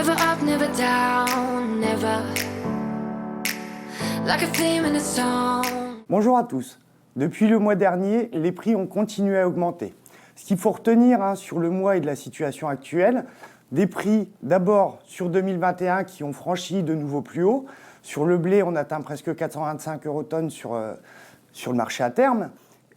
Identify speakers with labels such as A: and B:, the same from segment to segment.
A: Never up, never down, never. Like a theme in a song.
B: Bonjour à tous. Depuis le mois dernier, les prix ont continué à augmenter. Ce qu'il faut retenir sur le mois et de la situation actuelle, des prix d'abord sur 2021 qui ont franchi de nouveaux plus hauts. Sur le blé, on atteint presque 425 € sur le marché à terme.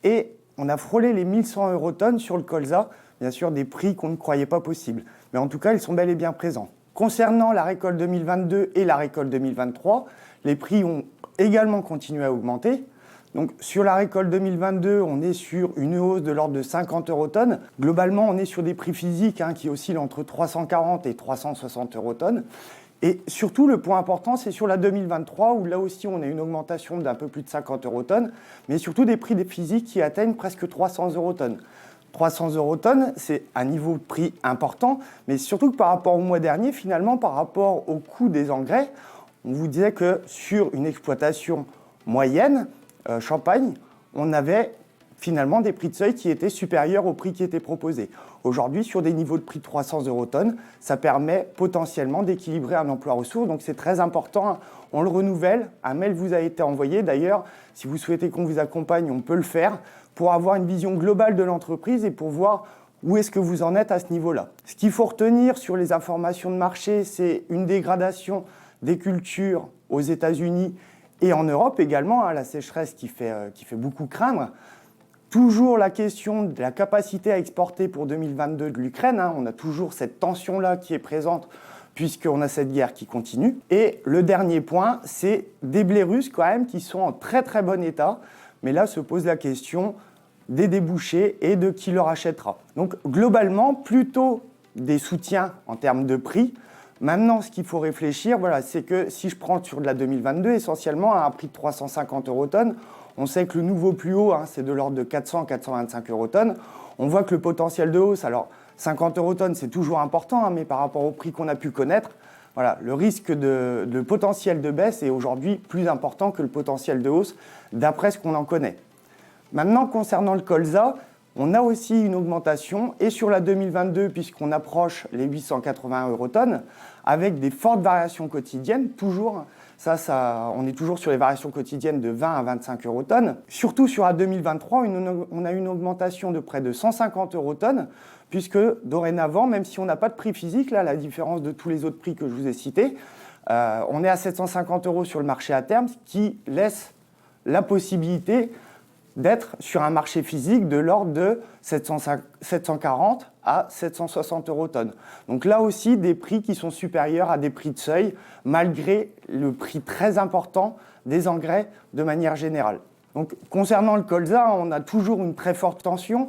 B: Et on a frôlé les 1100 € sur le colza. Bien sûr, des prix qu'on ne croyait pas possibles. Mais en tout cas, ils sont bel et bien présents. Concernant la récolte 2022 et la récolte 2023, les prix ont également continué à augmenter. Donc, sur la récolte 2022, on est sur une hausse de l'ordre de 50 € tonne. Globalement, on est sur des prix physiques qui oscillent entre 340 et 360 € tonne. Et surtout, le point important, c'est sur la 2023, où là aussi, on a une augmentation d'un peu plus de 50 € tonne, mais surtout des prix des physiques qui atteignent presque 300 € tonne. 300 € tonne, c'est un niveau de prix important, mais surtout que par rapport au mois dernier, finalement, par rapport au coût des engrais, on vous disait que sur une exploitation moyenne, Champagne, on avait finalement des prix de seuil qui étaient supérieurs au prix qui était proposé. Aujourd'hui, sur des niveaux de prix de 300 € tonne, ça permet potentiellement d'équilibrer un emploi ressource. Donc c'est très important, on le renouvelle. Un mail vous a été envoyé. D'ailleurs, si vous souhaitez qu'on vous accompagne, on peut le faire pour avoir une vision globale de l'entreprise et pour voir où est-ce que vous en êtes à ce niveau-là. Ce qu'il faut retenir sur les informations de marché, c'est une dégradation des cultures aux États-Unis et en Europe également, la sécheresse qui fait beaucoup craindre. Toujours la question de la capacité à exporter pour 2022 de l'Ukraine. On a toujours cette tension-là qui est présente puisqu'on a cette guerre qui continue. Et le dernier point, c'est des blés russes quand même qui sont en très très bon état. Mais là se pose la question des débouchés et de qui leur achètera. Donc globalement, plutôt des soutiens en termes de prix. Maintenant, ce qu'il faut réfléchir, c'est que si je prends sur de la 2022, essentiellement à un prix de 350 € tonne, on sait que le nouveau plus haut, c'est de l'ordre de 400-425 € tonne. On voit que le potentiel de hausse, alors 50 € tonne, c'est toujours important, mais par rapport au prix qu'on a pu connaître, le risque de potentiel de baisse est aujourd'hui plus important que le potentiel de hausse, d'après ce qu'on en connaît. Maintenant, concernant le colza, on a aussi une augmentation, et sur la 2022, puisqu'on approche les 880 € tonne, avec des fortes variations quotidiennes, toujours. On est toujours sur les variations quotidiennes de 20 à 25 € tonne. Surtout sur la 2023, on a une augmentation de près de 150 € tonne, puisque dorénavant, même si on n'a pas de prix physique, là, la différence de tous les autres prix que je vous ai cités, on est à 750 € sur le marché à terme, ce qui laisse la possibilité d'être sur un marché physique de l'ordre de 740 à 760 € tonne. Donc là aussi, des prix qui sont supérieurs à des prix de seuil, malgré le prix très important des engrais de manière générale. Donc concernant le colza, on a toujours une très forte tension.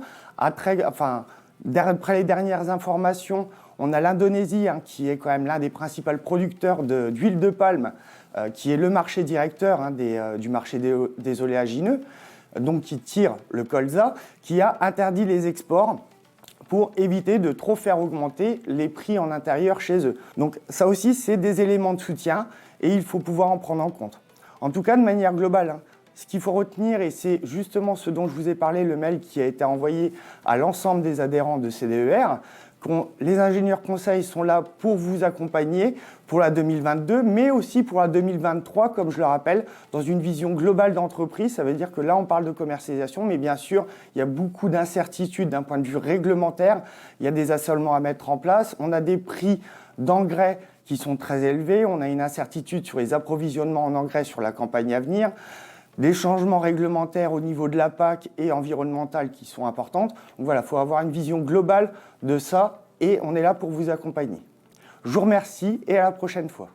B: D'après les dernières informations, on a l'Indonésie qui est quand même l'un des principaux producteurs d'huile de palme, qui est le marché directeur du marché des oléagineux, donc qui tire le colza, qui a interdit les exports pour éviter de trop faire augmenter les prix en intérieur chez eux. Donc ça aussi, c'est des éléments de soutien et il faut pouvoir en prendre en compte. En tout cas, de manière globale, ce qu'il faut retenir, et c'est justement ce dont je vous ai parlé, le mail qui a été envoyé à l'ensemble des adhérents de CDER, les ingénieurs conseils sont là pour vous accompagner pour la 2022, mais aussi pour la 2023, comme je le rappelle, dans une vision globale d'entreprise. Ça veut dire que là, on parle de commercialisation, mais bien sûr, il y a beaucoup d'incertitudes d'un point de vue réglementaire. Il y a des assolements à mettre en place. On a des prix d'engrais qui sont très élevés. On a une incertitude sur les approvisionnements en engrais sur la campagne à venir. Des changements réglementaires au niveau de la PAC et environnementales qui sont importantes. Donc voilà, il faut avoir une vision globale de ça et on est là pour vous accompagner. Je vous remercie et à la prochaine fois.